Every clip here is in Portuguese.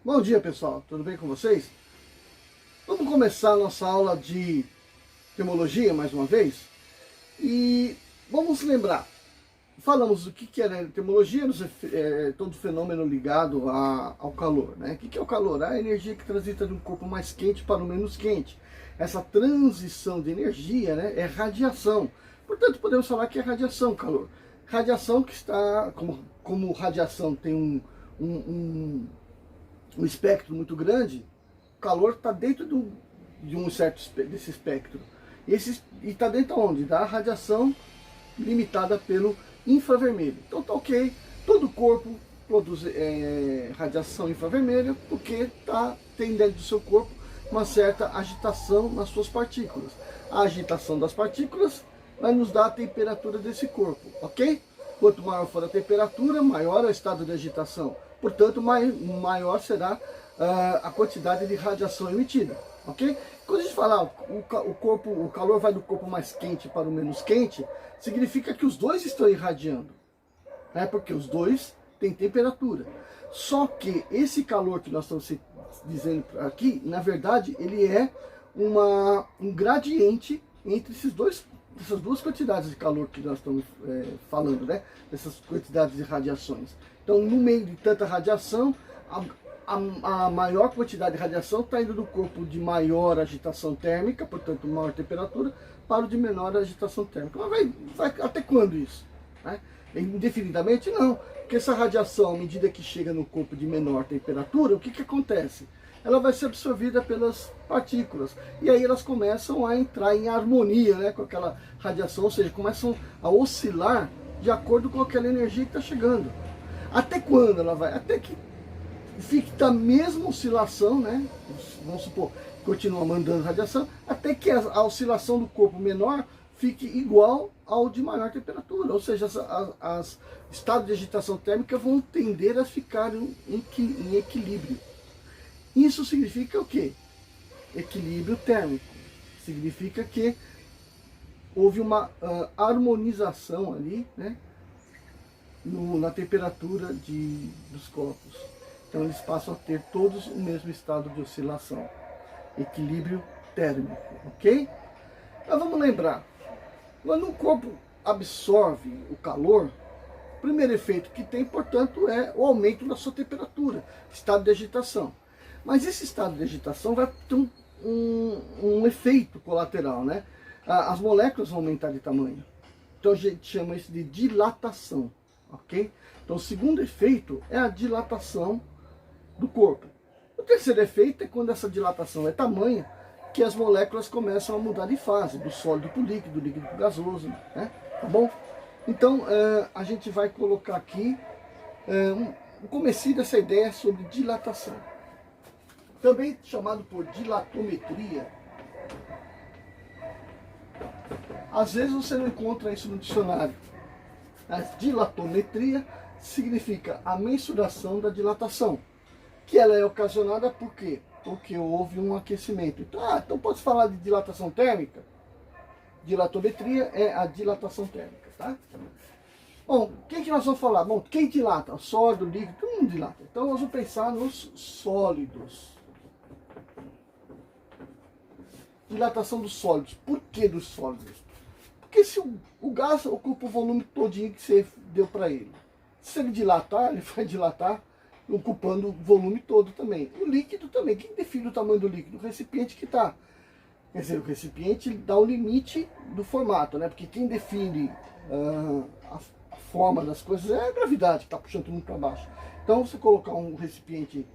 Bom dia, pessoal, tudo bem com vocês? Vamos começar a nossa aula de termologia mais uma vez e vamos lembrar. Falamos do que era termologia, todo fenômeno ligado ao calor, né? O que é o calor? A energia que transita de um corpo mais quente para o menos quente. Essa transição de energia, né, é radiação. Portanto, podemos falar que é radiação, calor. Radiação que está, como radiação tem um espectro muito grande, o calor está dentro de um certo desse espectro. E está dentro onde? Da radiação limitada pelo infravermelho. Então tá ok, todo corpo produz radiação infravermelha porque tem dentro do seu corpo uma certa agitação nas suas partículas. A agitação das partículas vai nos dar a temperatura desse corpo, ok? Quanto maior for a temperatura, maior é o estado de agitação. Portanto, maior será a quantidade de radiação emitida, ok? Quando a gente fala o calor vai do corpo mais quente para o menos quente, significa que os dois estão irradiando, né? Porque os dois têm temperatura. Só que esse calor que nós estamos dizendo aqui, na verdade, ele é um gradiente entre essas duas quantidades de calor que nós estamos falando, né? Essas quantidades de radiações. Então, no meio de tanta radiação, a maior quantidade de radiação está indo do corpo de maior agitação térmica, portanto, maior temperatura, para o de menor agitação térmica. Mas vai até quando isso? Né? Indefinidamente? Não. Porque essa radiação, à medida que chega no corpo de menor temperatura, o que acontece? Ela vai ser absorvida pelas partículas. E aí elas começam a entrar em harmonia, né, com aquela radiação, ou seja, começam a oscilar de acordo com aquela energia que está chegando. Até quando ela vai? Até que fique da mesma oscilação, né? Vamos supor, continua mandando radiação, até que a oscilação do corpo menor fique igual ao de maior temperatura. Ou seja, as estados de agitação térmica vão tender a ficar em equilíbrio. Isso significa o quê? Equilíbrio térmico. Significa que houve uma harmonização ali, né, na temperatura dos corpos. Então eles passam a ter todos o mesmo estado de oscilação. Equilíbrio térmico, ok? Mas vamos lembrar, quando o corpo absorve o calor, o primeiro efeito que tem, portanto, é o aumento da sua temperatura, estado de agitação. Mas esse estado de agitação vai ter um efeito colateral, né? As moléculas vão aumentar de tamanho. Então a gente chama isso de dilatação, ok? Então o segundo efeito é a dilatação do corpo. O terceiro efeito é quando essa dilatação é tamanha que as moléculas começam a mudar de fase, do sólido para o líquido, do líquido para o gasoso, né? Tá bom? Então a gente vai colocar aqui um comecinho dessa ideia sobre dilatação. Também chamado por dilatometria. Às vezes você não encontra isso no dicionário. A dilatometria significa a mensuração da dilatação, que ela é ocasionada por quê? Porque houve um aquecimento. Então pode falar de dilatação térmica? Dilatometria é a dilatação térmica, tá? Bom, quem que nós vamos falar? Bom, quem dilata? Sólido, líquido, todo mundo dilata. Então nós vamos pensar nos sólidos. Dilatação dos sólidos. Por que dos sólidos? Porque se o gás ocupa o volume todinho que você deu para ele, se ele dilatar, ele vai dilatar ocupando o volume todo também. O líquido também. Quem define o tamanho do líquido? O recipiente que está. Quer dizer, o recipiente dá o limite do formato, né? Porque quem define a forma das coisas é a gravidade, que está puxando tudo para baixo. Então, você colocar um recipiente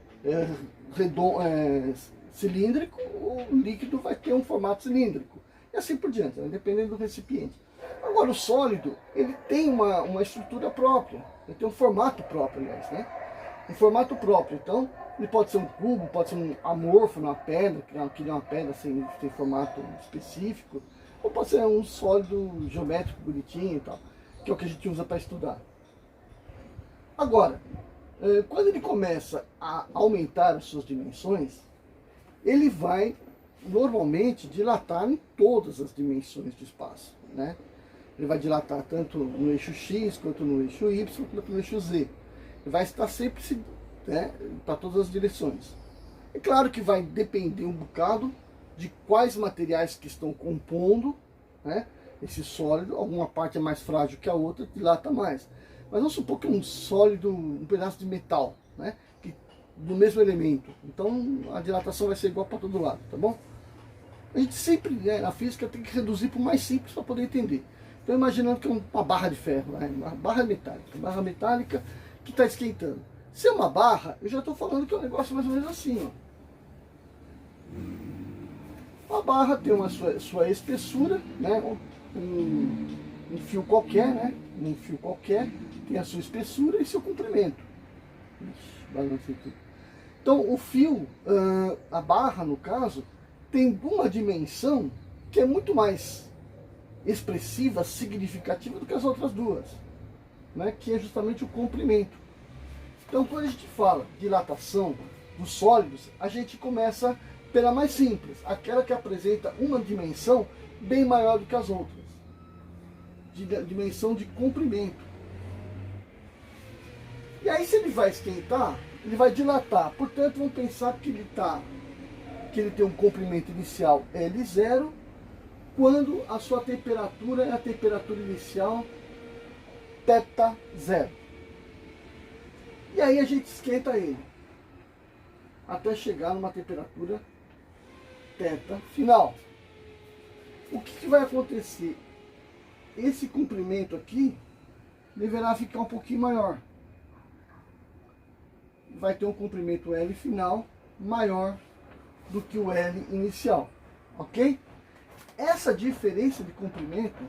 redondo, cilíndrico, o líquido vai ter um formato cilíndrico. E assim por diante, né? Dependendo do recipiente. Agora, o sólido, ele tem uma estrutura própria. Ele tem um formato próprio, aliás, né? Um formato próprio. Então, ele pode ser um cubo, pode ser um amorfo, uma pedra, que é uma pedra sem formato específico. Ou pode ser um sólido geométrico, bonitinho e tal. Que é o que a gente usa para estudar. Agora, quando ele começa a aumentar as suas dimensões, ele vai normalmente dilatar em todas as dimensões do espaço, né? Ele vai dilatar tanto no eixo X, quanto no eixo Y, quanto no eixo Z. Ele vai estar sempre se né, para todas as direções. É claro que vai depender um bocado de quais materiais que estão compondo, né, esse sólido. Alguma parte é mais frágil que a outra, dilata mais. Mas vamos supor que um sólido, um pedaço de metal, né, do mesmo elemento. Então a dilatação vai ser igual para todo lado, tá bom? A gente sempre, né, na física, tem que reduzir para o mais simples para poder entender. Então imaginando que é uma barra de ferro, né, uma barra metálica que está esquentando. Se é uma barra, eu já estou falando que é um negócio mais ou menos assim, ó. A barra tem uma sua espessura, né, um fio qualquer, né, um fio qualquer tem a sua espessura e seu comprimento. Ixi, balancei tudo. Então o fio, a barra no caso, tem uma dimensão que é muito mais expressiva, significativa do que as outras duas, né, que é justamente o comprimento. Então quando a gente fala de dilatação dos sólidos, a gente começa pela mais simples, aquela que apresenta uma dimensão bem maior do que as outras, de dimensão de comprimento. E aí se ele vai esquentar, ele vai dilatar, portanto vamos pensar que ele tem um comprimento inicial L0, quando a sua temperatura é a temperatura inicial θ0. E aí a gente esquenta ele, até chegar numa temperatura θ final. O que vai acontecer? Esse comprimento aqui deverá ficar um pouquinho maior. Vai ter um comprimento L final maior do que o L inicial, ok? Essa diferença de comprimento,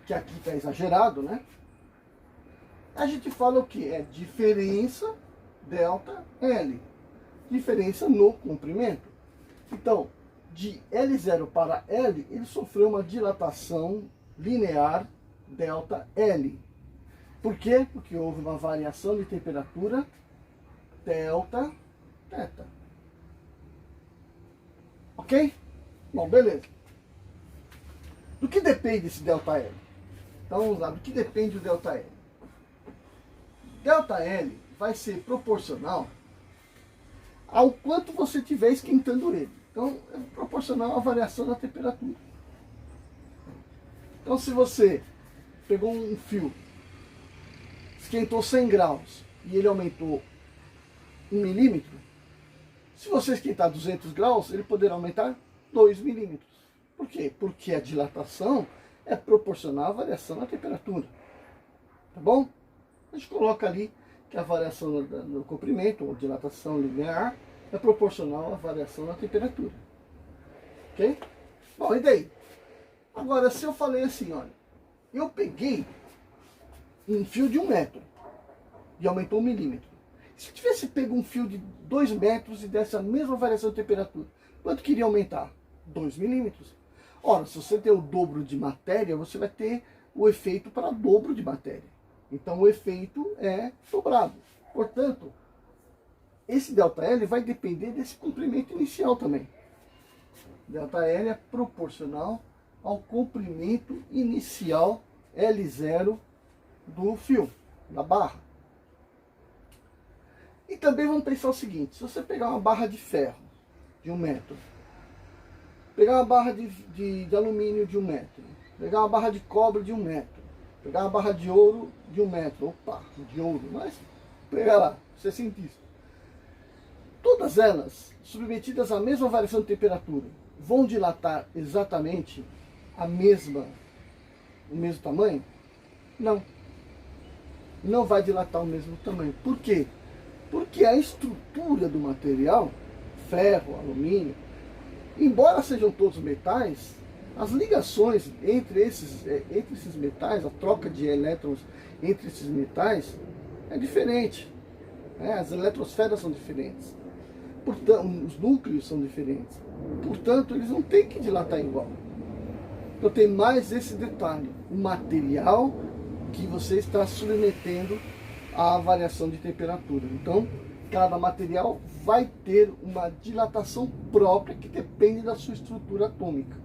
que aqui está exagerado, né? A gente fala o que? É diferença delta L. Diferença no comprimento. Então, de L0 para L, ele sofreu uma dilatação linear delta L. Por quê? Porque houve uma variação de temperatura delta θ. Ok? Bom, beleza. Do que depende esse delta L? Então vamos lá, do que depende o delta L? Delta L vai ser proporcional ao quanto você estiver esquentando ele. Então é proporcional à variação da temperatura. Então se você pegou um fio, esquentou 100 graus e ele aumentou 1 milímetro, se você esquentar 200 graus, ele poderá aumentar 2 milímetros. Por quê? Porque a dilatação é proporcional à variação da temperatura. Tá bom? A gente coloca ali que a variação no comprimento, ou dilatação linear, é proporcional à variação da temperatura. Ok? Bom, e daí? Agora, se eu falei assim, olha, eu peguei um fio de 1 metro e aumentou 1 milímetro. Se eu tivesse pego um fio de 2 metros e desse a mesma variação de temperatura, quanto queria aumentar? 2 milímetros. Ora, se você tem o dobro de matéria, você vai ter o efeito para dobro de matéria. Então o efeito é dobrado. Portanto, esse ΔL vai depender desse comprimento inicial também. ΔL é proporcional ao comprimento inicial L0 do fio, da barra. E também vamos pensar o seguinte, se você pegar uma barra de ferro de 1 metro, pegar uma barra de alumínio de 1 metro, pegar uma barra de cobre de 1 metro, pegar uma barra de ouro de 1 metro, opa, de ouro, mas pega lá, você é cientista. Todas elas, submetidas à mesma variação de temperatura, vão dilatar exatamente o mesmo tamanho? Não. Não vai dilatar o mesmo tamanho. Por quê? Porque a estrutura do material, ferro, alumínio, embora sejam todos metais, as ligações entre esses metais, a troca de elétrons entre esses metais é diferente. As eletrosferas são diferentes. Portanto, os núcleos são diferentes. Portanto, eles não têm que dilatar igual. Então tem mais esse detalhe. O material que você está submetendo à variação de temperatura. Então, cada material vai ter uma dilatação própria que depende da sua estrutura atômica.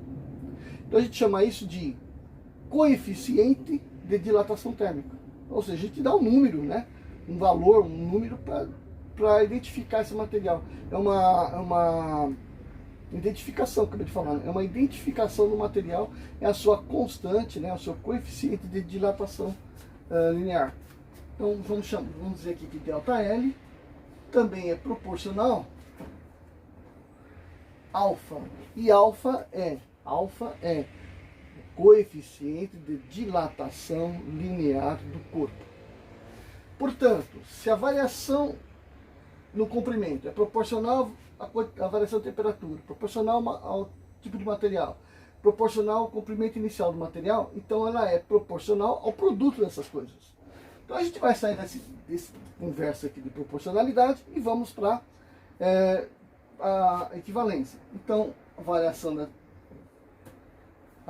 Então a gente chama isso de coeficiente de dilatação térmica. Ou seja, a gente dá um número, né, um valor, um número para identificar esse material. É uma identificação, acabei de falar, é uma identificação do material, é a sua constante, né, o seu coeficiente de dilatação linear. Então vamos dizer aqui que ΔL também é proporcional alfa, e alfa é o coeficiente de dilatação linear do corpo. Portanto, se a variação no comprimento é proporcional à variação de temperatura, proporcional ao tipo de material, proporcional ao comprimento inicial do material, então ela é proporcional ao produto dessas coisas. Então a gente vai sair desse conversa aqui de proporcionalidade e vamos para a equivalência. Então a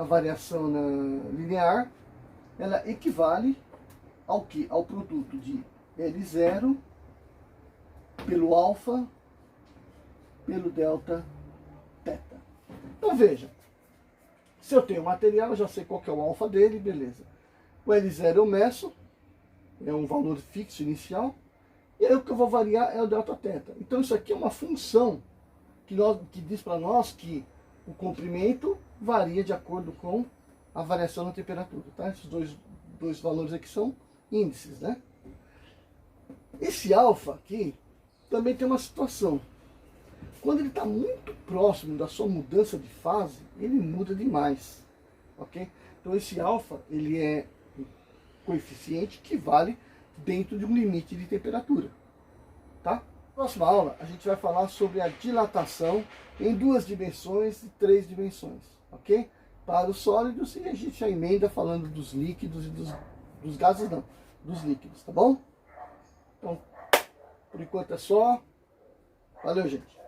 variação linear, ela equivale ao que? Ao produto de L0 pelo alfa pelo delta teta. Então veja, se eu tenho material, eu já sei qual que é o alfa dele, beleza. O L0 eu meço, é um valor fixo inicial, e aí o que eu vou variar é o delta teta. Então isso aqui é uma função que diz para nós que o comprimento varia de acordo com a variação na temperatura. Tá? Esses dois valores aqui são índices, né? Esse alfa aqui também tem uma situação. Quando ele está muito próximo da sua mudança de fase, ele muda demais, ok? Então esse alfa, ele é um coeficiente que vale dentro de um limite de temperatura, tá? Na próxima aula, a gente vai falar sobre a dilatação em 2 dimensões e 3 dimensões, ok? Para os sólidos, e a gente já emenda falando dos líquidos e dos gases não, dos líquidos, tá bom? Então, por enquanto é só. Valeu, gente.